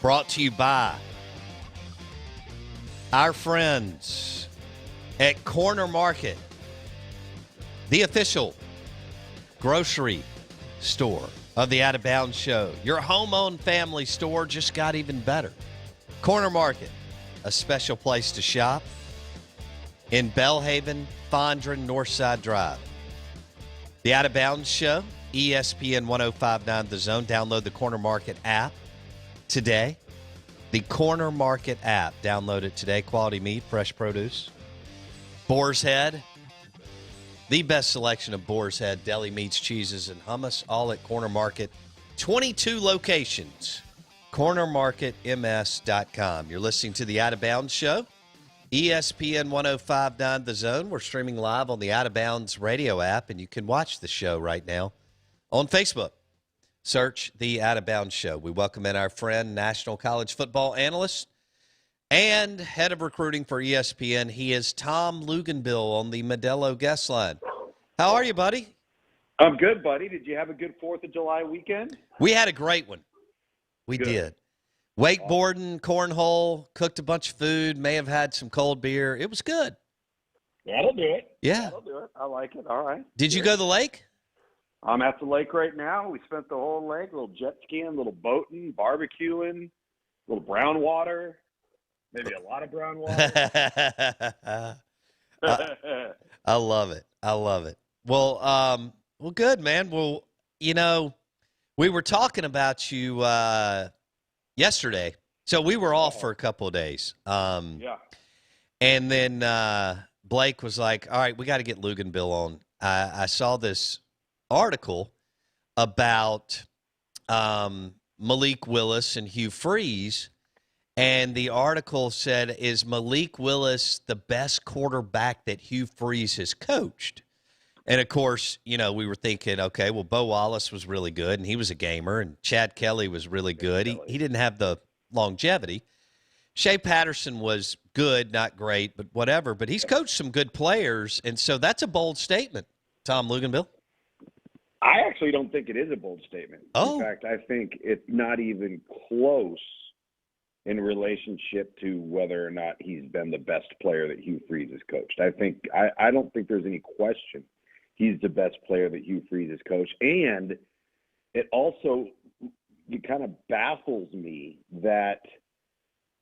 brought to you by our friends at Corner Market, the official grocery store of the Out of Bounds Show. Your home-owned family store just got even better. Corner Market, a special place to shop in Bellhaven, Fondren, Northside Drive. The Out of Bounds Show, ESPN 1059 The Zone. Download the Corner Market app today. The Corner Market app. Download it today. Quality meat, fresh produce. Boar's Head. The best selection of Boar's Head, deli meats, cheeses, and hummus, all at Corner Market. 22 locations. CornerMarketMS.com. You're listening to the Out of Bounds Show. ESPN 1059 The Zone. We're streaming live on the Out of Bounds radio app, and you can watch the show right now on Facebook. Search the Out of Bounds Show. We welcome in our friend, national college football analyst and head of recruiting for ESPN. He is Tom Luginbill on the Modelo guest line. How are you, buddy? I'm good, buddy. Did you have a good 4th of July weekend? We had a great one. We did. Wakeboarding, cornhole, cooked a bunch of food, may have had some cold beer. It was good. That'll do it. Yeah. That'll do it. I like it. All right. Did you go to the lake? I'm at the lake right now. We spent the whole lake, a little jet skiing, a little boating, barbecuing, a little brown water, maybe a lot of brown water. I love it. I love it. Well, good, man. Well, you know, we were talking about you yesterday. So we were off for a couple of days. Yeah. And then Blake was like, all right, we got to get Luginbill on. I saw this article about Malik Willis and Hugh Freeze, and the article said, is Malik Willis the best quarterback that Hugh Freeze has coached? And, of course, you know, we were thinking, okay, well, Bo Wallace was really good, and he was a gamer, and Chad Kelly was really good. He didn't have the longevity. Shea Patterson was good, not great, but whatever. But he's coached some good players, and so that's a bold statement, Tom Luginbill. I actually don't think it is a bold statement. Oh. In fact, I think it's not even close in relationship to whether or not he's been the best player that Hugh Freeze has coached. I don't think there's any question he's the best player that Hugh Freeze has coached. And it kind of baffles me that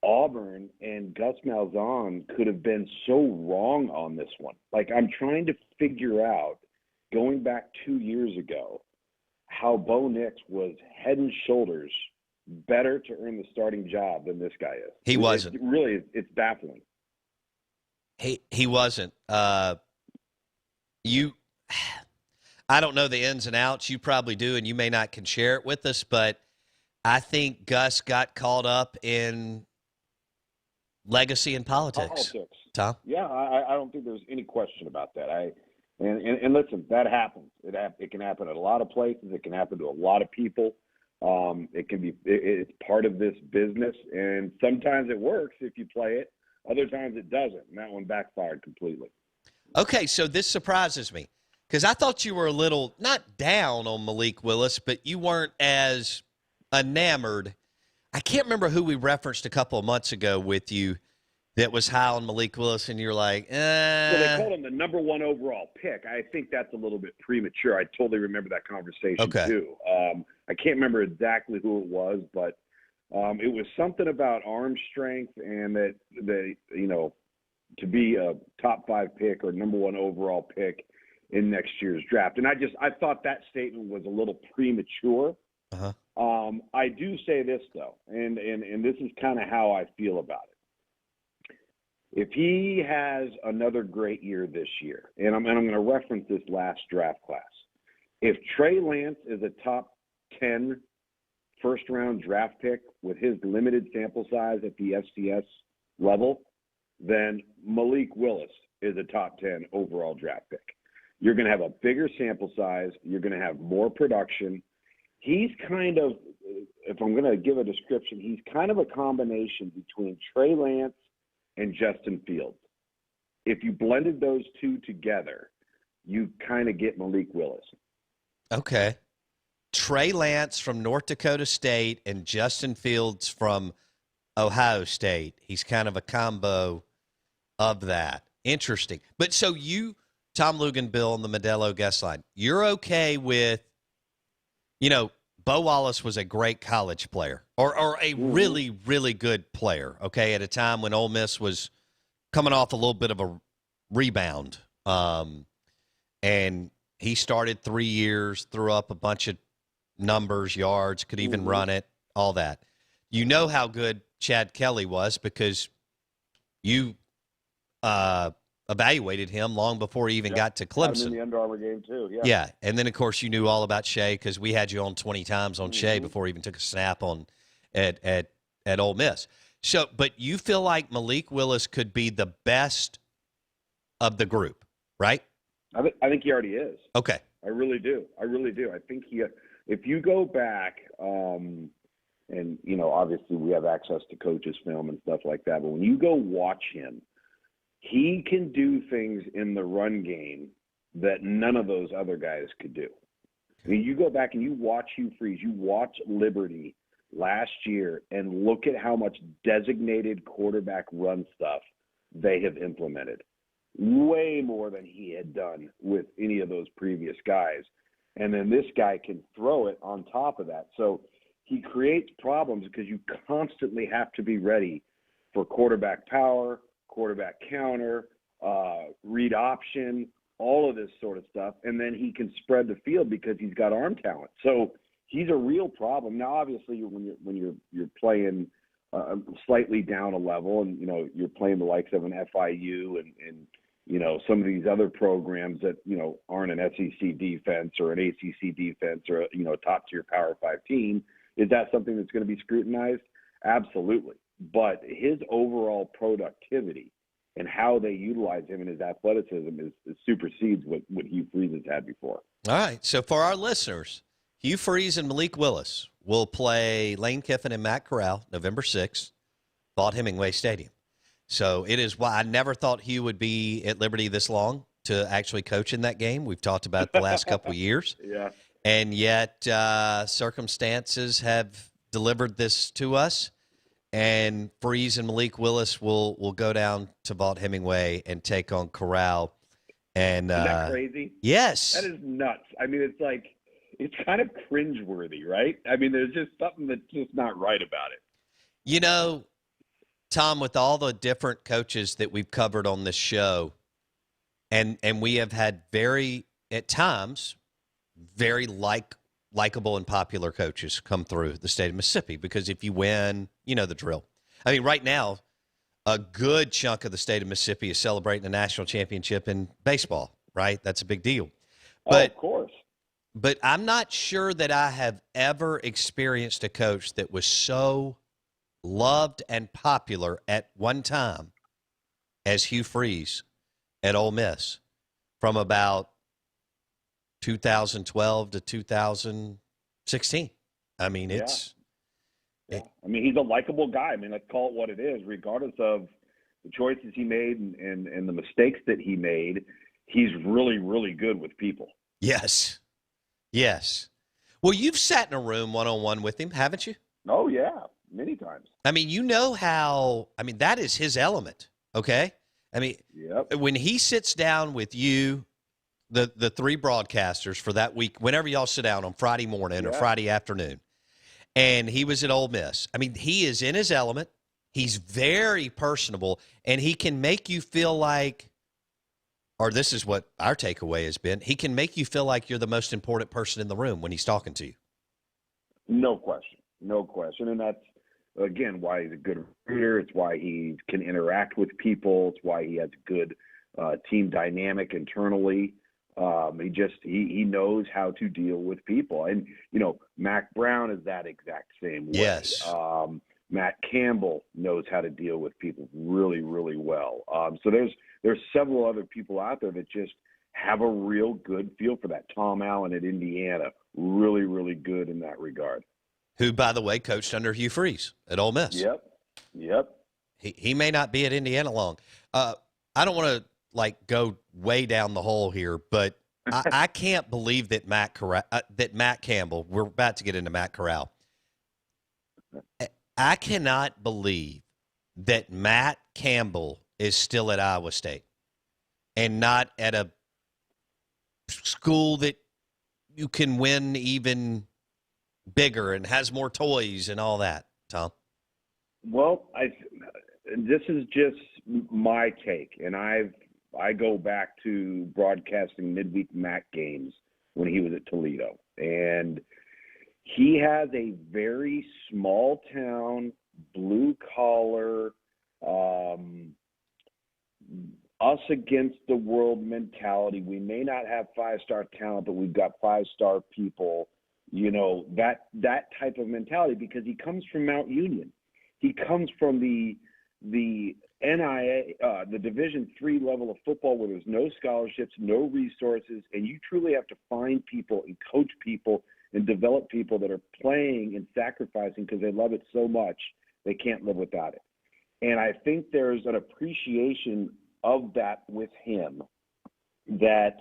Auburn and Gus Malzahn could have been so wrong on this one. Like, I'm trying to figure out, going back 2 years ago, how Bo Nix was head and shoulders better to earn the starting job than this guy is. He wasn't. It's baffling. He wasn't. I don't know the ins and outs. You probably do, and you may not can share it with us, but I think Gus got caught up in legacy and politics. Tom? Yeah, I don't think there's any question about that. And listen, that happens. It can happen at a lot of places. It can happen to a lot of people. It's part of this business, and sometimes it works if you play it. Other times it doesn't, and that one backfired completely. Okay, so this surprises me because I thought you were a little, not down on Malik Willis, but you weren't as enamored. I can't remember who we referenced a couple of months ago with you that was high on Malik Willis, and you're like, Well, they called him the number 1 overall pick. I think that's a little bit premature. I totally remember that conversation, too. I can't remember exactly who it was, but it was something about arm strength and that you know, to be a top 5 pick or number 1 overall pick in next year's draft. And I thought that statement was a little premature. Uh-huh. I do say this, though, and this is kind of how I feel about it. If he has another great year this year, and I'm going to reference this last draft class, if Trey Lance is a top 10 first-round draft pick with his limited sample size at the FCS level, then Malik Willis is a top 10 overall draft pick. You're going to have a bigger sample size. You're going to have more production. He's kind of, if I'm going to give a description, he's kind of a combination between Trey Lance and Justin Fields. If you blended those two together, you kind of get Malik Willis. Okay. Trey Lance from North Dakota State and Justin Fields from Ohio State. He's kind of a combo of that. Interesting. But so you, Tom Luginbill on the Modelo guest line, you're okay with, Bo Wallace was a great college player or a really, really good player, okay, at a time when Ole Miss was coming off a little bit of a rebound. And he started 3 years, threw up a bunch of numbers, yards, could even run it, all that. You know how good Chad Kelly was because you evaluated him long before he even got to Clemson. Had him in the Under Armour game too. Yeah, and then of course you knew all about Shea because we had you on 20 times on Shea before he even took a snap on at Ole Miss. So, but you feel like Malik Willis could be the best of the group, right? I think he already is. Okay. I really do. I think if you go back, and obviously we have access to coaches' film and stuff like that, but when you go watch him, he can do things in the run game that none of those other guys could do. I mean, you go back and you watch Hugh Freeze, you watch Liberty last year, and look at how much designated quarterback run stuff they have implemented. Way more than he had done with any of those previous guys. And then this guy can throw it on top of that. So he creates problems because you constantly have to be ready for quarterback power, quarterback counter, read option, all of this sort of stuff. And then he can spread the field because he's got arm talent. So he's a real problem. Now, obviously, when you're playing slightly down a level, and you're playing the likes of an FIU and some of these other programs that aren't an SEC defense or an ACC defense or a top tier Power 5 team, is that something that's going to be scrutinized? Absolutely. But his overall productivity and how they utilize him and his athleticism is supersedes what Hugh Freeze has had before. All right. So for our listeners, Hugh Freeze and Malik Willis will play Lane Kiffin and Matt Corral November 6th, Vaught Hemingway Stadium. So it is why I never thought Hugh would be at Liberty this long to actually coach in that game. We've talked about it the last couple of years. Yeah. And yet circumstances have delivered this to us. And Freeze and Malik Willis will go down to Vaught Hemingway and take on Corral. And isn't that crazy? Yes. That is nuts. I mean, it's kind of cringeworthy, right? I mean, there's just something that's just not right about it. Tom, with all the different coaches that we've covered on this show, and we have had at times, very likable and popular coaches come through the state of Mississippi because if you win, you know the drill. I mean, right now, a good chunk of the state of Mississippi is celebrating a national championship in baseball, right? That's a big deal. But, of course. But I'm not sure that I have ever experienced a coach that was so loved and popular at one time as Hugh Freeze at Ole Miss from about 2012 to 2016. I mean, Yeah. I mean, he's a likable guy. I mean, let's call it what it is, regardless of the choices he made and the mistakes that he made. He's really, really good with people. Yes. Well, you've sat in a room one-on-one with him, haven't you? Oh, yeah, many times. I mean, that is his element, okay? I mean, Yep. When he sits down with you, the three broadcasters for that week, whenever y'all sit down on Friday morning or Friday afternoon, and he was at Ole Miss. I mean, he is in his element. He's very personable, and he can make you feel like, or this is what our takeaway has been, he can make you feel like you're the most important person in the room when he's talking to you. No question. And that's, again, why he's a good recruiter. It's why he can interact with people. It's why he has a good team dynamic internally. He knows how to deal with people. And, Mac Brown is that exact same way. Yes. Matt Campbell knows how to deal with people really, really well. So there's several other people out there that just have a real good feel for that. Tom Allen at Indiana, really, really good in that regard. Who, by the way, coached under Hugh Freeze at Ole Miss. Yep. He may not be at Indiana long. I don't want to go way down the hole here, but I can't believe that Matt Campbell. We're about to get into Matt Corral. I cannot believe that Matt Campbell is still at Iowa State and not at a school that you can win even bigger and has more toys and all that, Tom. Well, this is just my take, and I go back to broadcasting midweek MAC games when he was at Toledo, and he has a very small town, blue collar, us against the world mentality. We may not have 5-star talent, but we've got 5-star people. You know, that type of mentality, because he comes from Mount Union. He comes from the NIA, the Division III level of football, where there's no scholarships, no resources, and you truly have to find people and coach people and develop people that are playing and sacrificing because they love it so much they can't live without it. And I think there's an appreciation of that with him, that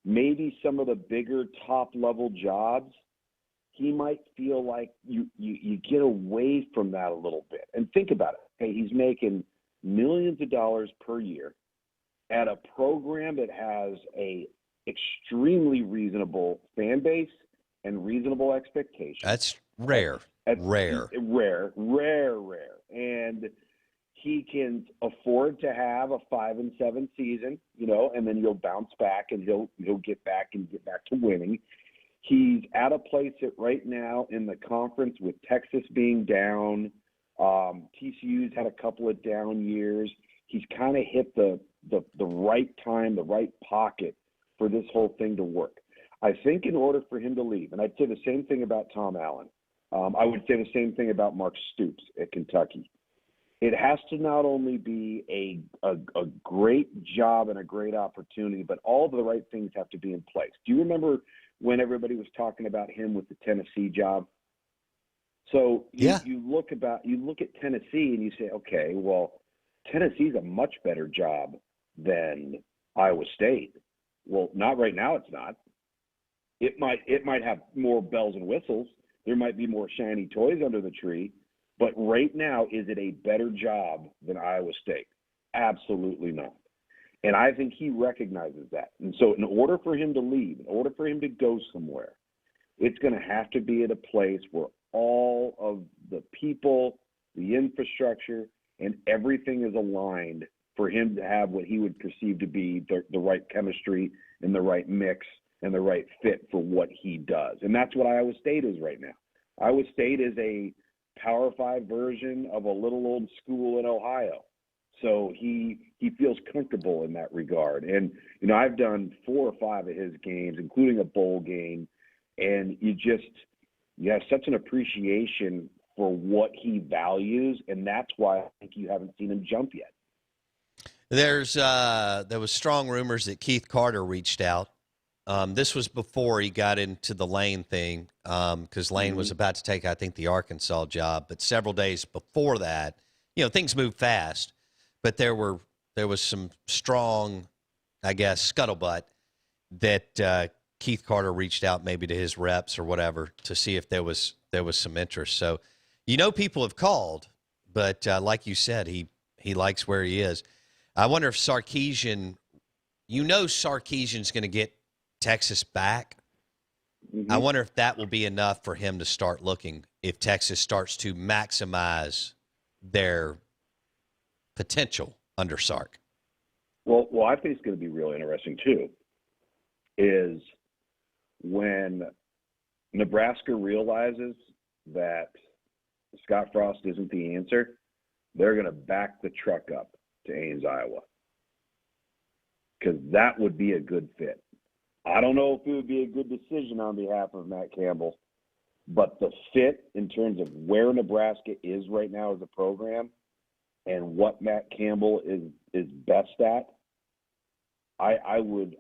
maybe some of the bigger top-level jobs, he might feel like you get away from that a little bit. And think about it. Okay, he's making millions of dollars per year at a program that has a extremely reasonable fan base and reasonable expectations. That's rare. Rare. And he can afford to have a 5-7 season, you know, and then he'll bounce back and he'll get back to winning. He's at a place that right now in the conference, with Texas being down, TCU's had a couple of down years. He's kind of hit the right time, the right pocket for this whole thing to work. I think in order for him to leave, and I'd say the same thing about Tom Allen. I would say the same thing about Mark Stoops at Kentucky. It has to not only be a great job and a great opportunity, but all of the right things have to be in place. Do you remember when everybody was talking about him with the Tennessee job? So you look at Tennessee and you say, okay, well, Tennessee's a much better job than Iowa State. Well, not right now. It's not. It might have more bells and whistles. There might be more shiny toys under the tree. But right now, is it a better job than Iowa State? Absolutely not. And I think he recognizes that. And so in order for him to leave, in order for him to go somewhere, it's going to have to be at a place where all of the people, the infrastructure, and everything is aligned for him to have what he would perceive to be the right chemistry and the right mix and the right fit for what he does. And that's what Iowa State is right now. Iowa State is a Power 5 version of a little old school in Ohio. So he feels comfortable in that regard. And, you know, I've done 4 or 5 of his games, including a bowl game, and you have such an appreciation for what he values, and that's why I think you haven't seen him jump yet. There was strong rumors that Keith Carter reached out. This was before he got into the Lane thing, because Lane was about to take, I think, the Arkansas job. But several days before that, you know, things moved fast. But there was some strong, I guess, scuttlebutt that Keith Carter reached out maybe to his reps or whatever to see if there was some interest. So, you know, people have called, but like you said, he likes where he is. I wonder if Sarkisian's going to get Texas back. Mm-hmm. I wonder if that will be enough for him to start looking, if Texas starts to maximize their potential under Sark. Well, I think it's going to be really interesting too, is when Nebraska realizes that Scott Frost isn't the answer, they're going to back the truck up to Ames, Iowa, because that would be a good fit. I don't know if it would be a good decision on behalf of Matt Campbell, but the fit in terms of where Nebraska is right now as a program and what Matt Campbell is best at, I would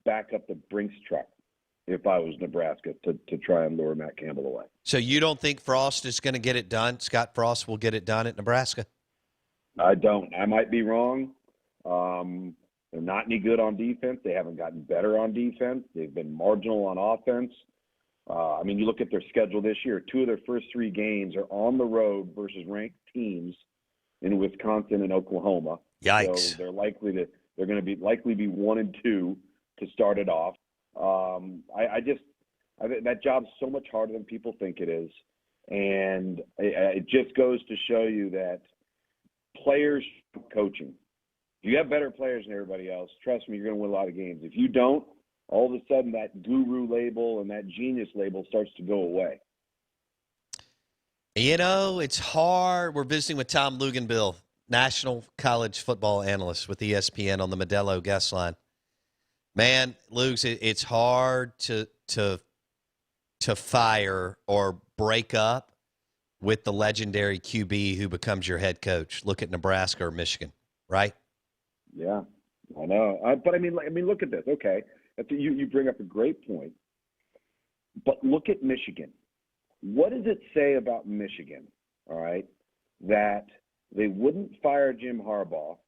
back up the Brinks truck if I was Nebraska to try and lure Matt Campbell away. So you don't think Frost is going to get it done? Scott Frost will get it done at Nebraska? I don't. I might be wrong. And They're not any good on defense. They haven't gotten better on defense. They've been marginal on offense. I mean, you look at their schedule this year, 2 of their first 3 games are on the road versus ranked teams in Wisconsin and Oklahoma. Yikes. So they're going to be likely be 1-2 to start it off. I think that job's so much harder than people think it is. And it just goes to show you that players coaching. If you have better players than everybody else, trust me, you're going to win a lot of games. If you don't, all of a sudden that guru label and that genius label starts to go away. You know, it's hard. We're visiting with Tom Luginbill, national college football analyst with ESPN on the Modelo guest line. Man, Lugs, it's hard to fire or break up with the legendary QB who becomes your head coach. Look at Nebraska or Michigan, right? Yeah, I know. But I mean, look at this. Okay, you bring up a great point. But look at Michigan. What does it say about Michigan? All right, that they wouldn't fire Jim Harbaugh,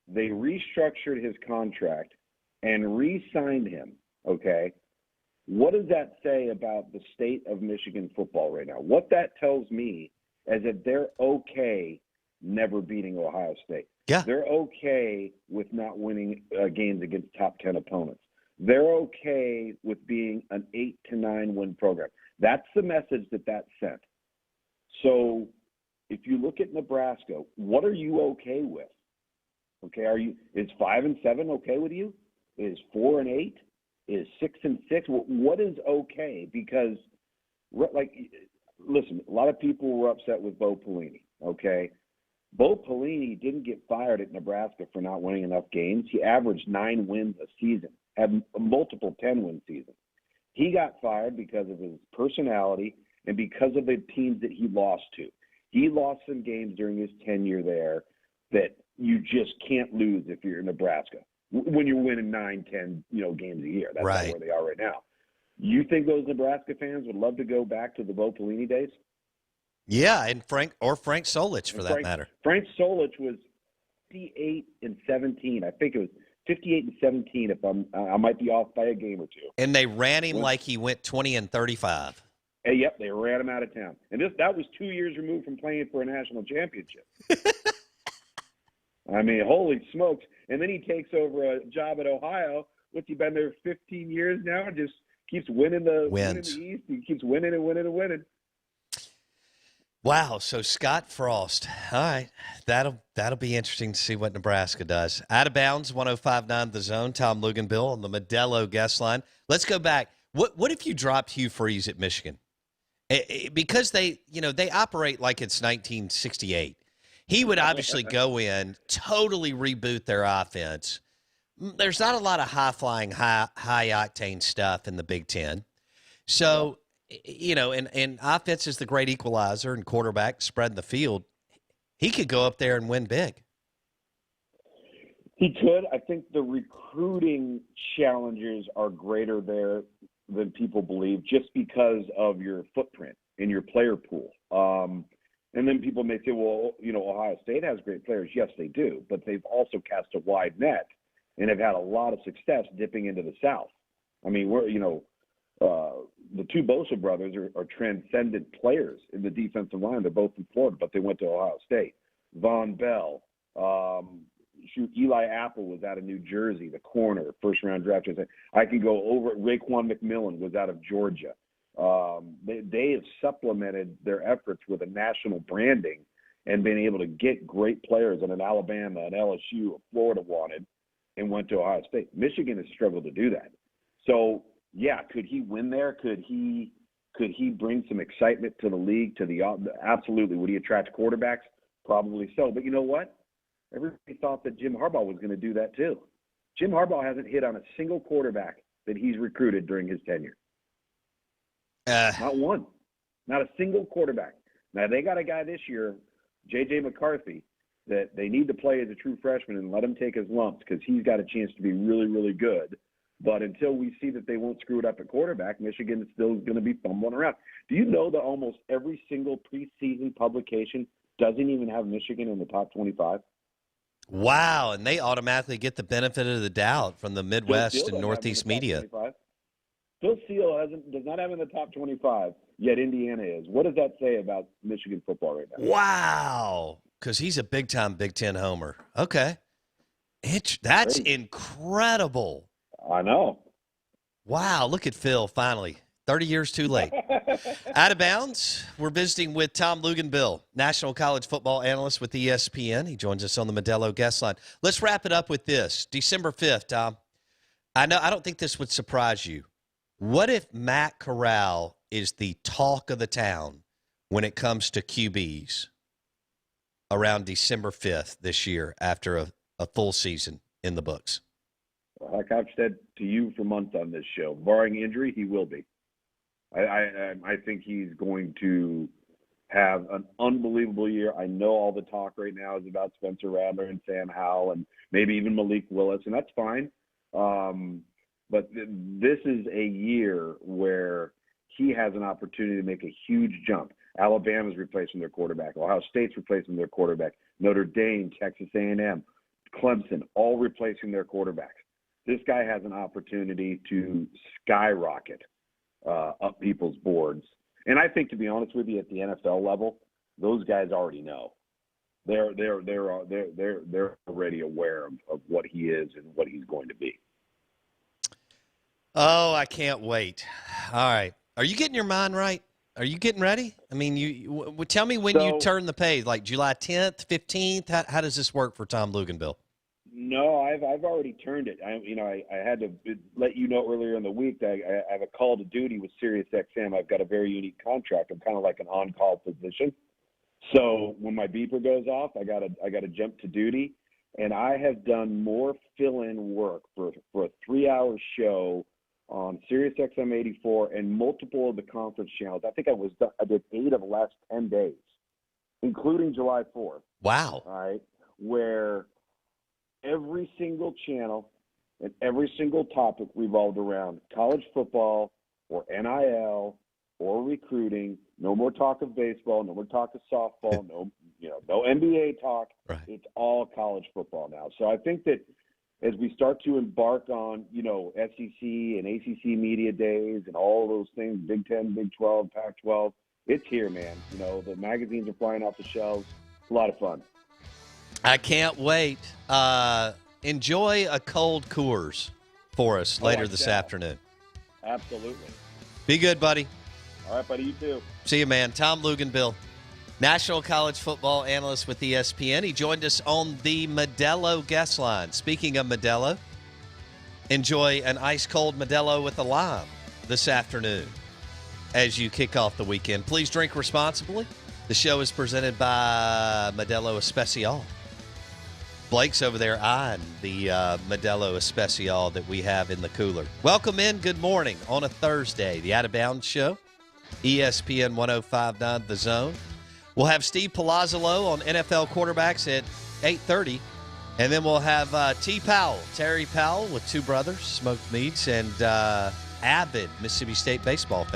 they restructured his contract and re-signed him. Okay, what does that say about the state of Michigan football right now? What that tells me is that they're okay never beating Ohio State. Yeah. They're okay with not winning games against top 10 opponents. They're okay with being an 8 to 9 win program. That's the message that sent. So if you look at Nebraska, what are you okay with? Okay, is 5-7 okay with you? Is 4-8? Is 6-6? What is okay? Because, listen, a lot of people were upset with Bo Pelini. Okay, Bo Pelini didn't get fired at Nebraska for not winning enough games. He averaged 9 wins a season, had multiple 10-win seasons. He got fired because of his personality and because of the teams that he lost to. He lost some games during his tenure there that you just can't lose if you're in Nebraska when you're winning 9, 10, games a year. That's right. Not where they are right now. You think those Nebraska fans would love to go back to the Bo Pelini days? Yeah, and Frank Solich for that matter. Frank Solich was 58-17. I think it was 58-17. If I might be off by a game or two. And they ran him like he went 20-35. Yep, they ran him out of town. And that was 2 years removed from playing for a national championship. I mean, holy smokes! And then he takes over a job at Ohio. What's he been there 15 years now? And just keeps winning the East. He keeps winning and winning and winning. Wow, so Scott Frost. All right, that'll be interesting to see what Nebraska does. Out of bounds, 105.9 The Zone. Tom Luginbill on the Modelo guest line. Let's go back. What if you dropped Hugh Freeze at Michigan? Because they operate like it's 1968. He would obviously go in, totally reboot their offense. There's not a lot of high-flying, high-octane stuff in the Big Ten. So, and offense is the great equalizer and quarterback spreading the field. He could go up there and win big. He could. I think the recruiting challenges are greater there than people believe just because of your footprint and your player pool. And then people may say, well, Ohio State has great players. Yes, they do. But they've also cast a wide net and have had a lot of success dipping into the South. I mean, the two Bosa brothers are transcendent players in the defensive line. They're both from Florida, but they went to Ohio State. Von Bell. Eli Apple was out of New Jersey, the corner, first-round draft. I can go over. Raekwon McMillan was out of Georgia. They have supplemented their efforts with a national branding and been able to get great players in an Alabama, an LSU, a Florida wanted, and went to Ohio State. Michigan has struggled to do that. So, yeah, could he win there? Could he bring some excitement to the league? Absolutely. Would he attract quarterbacks? Probably so. But you know what? Everybody thought that Jim Harbaugh was going to do that too. Jim Harbaugh hasn't hit on a single quarterback that he's recruited during his tenure. Not one. Not a single quarterback. Now, they got a guy this year, J.J. McCarthy, that they need to play as a true freshman and let him take his lumps because he's got a chance to be really, really good. But until we see that they won't screw it up at quarterback, Michigan is still going to be fumbling around. Do you know that almost every single preseason publication doesn't even have Michigan in the top 25? Wow, and they automatically get the benefit of the doubt from the Midwest and Northeast media. 25. Phil Steele does not have in the top 25, yet Indiana is. What does that say about Michigan football right now? Wow, because he's a big-time Big Ten homer. Okay. That's incredible. I know. Wow, look at Phil finally. 30 years too late. Out of bounds, we're visiting with Tom Luginbill, national college football analyst with ESPN. He joins us on the Modelo guest line. Let's wrap it up with this. December 5th, Tom. I don't think this would surprise you. What if Matt Corral is the talk of the town when it comes to QBs around December 5th this year after a full season in the books? Like I've said to you for months on this show, barring injury, he will be. I think he's going to have an unbelievable year. I know all the talk right now is about Spencer Rattler and Sam Howell and maybe even Malik Willis, and that's fine. But this is a year where he has an opportunity to make a huge jump. Alabama's replacing their quarterback. Ohio State's replacing their quarterback. Notre Dame, Texas A&M, Clemson, all replacing their quarterbacks. This guy has an opportunity to skyrocket up people's boards. And I think, to be honest with you, at the NFL level, those guys already know. They're already aware of what he is and what he's going to be. Oh, I can't wait. All right. Are you getting your mind right? Are you getting ready? I mean, you tell me when you turn the page, like July 10th, 15th? How does this work for Tom Luginbill? No, I've already turned it. I had to let you know earlier in the week that I have a call to duty with SiriusXM. I've got a very unique contract. I'm kind of like an on-call position. So when my beeper goes off, I gotta jump to duty. And I have done more fill-in work for a 3-hour show on SiriusXM 84 and multiple of the conference channels. I think I did 8 of the last 10 days, including July 4th. Wow. All right, where every single channel and every single topic revolved around college football or NIL or recruiting. No more talk of baseball. No more talk of softball. No NBA talk. Right. It's all college football now. So I think that as we start to embark on, SEC and ACC media days and all those things, Big 10, Big 12, Pac-12, it's here, man. The magazines are flying off the shelves. It's a lot of fun. I can't wait. Enjoy a cold Coors for us later this afternoon. Absolutely. Be good, buddy. All right, buddy. You too. See you, man. Tom Luginbill, national college football analyst with ESPN. He joined us on the Modelo guest line. Speaking of Modelo, enjoy an ice-cold Modelo with a lime this afternoon as you kick off the weekend. Please drink responsibly. The show is presented by Modelo Especial. Blake's over there eyeing the Modelo Especial that we have in the cooler. Welcome in. Good morning on a Thursday. The Out of Bounds Show, ESPN 105.9 The Zone. We'll have Steve Palazzolo on NFL quarterbacks at 8:30. And then we'll have Terry Powell with two brothers, Smoked Meats, and avid Mississippi State baseball fan.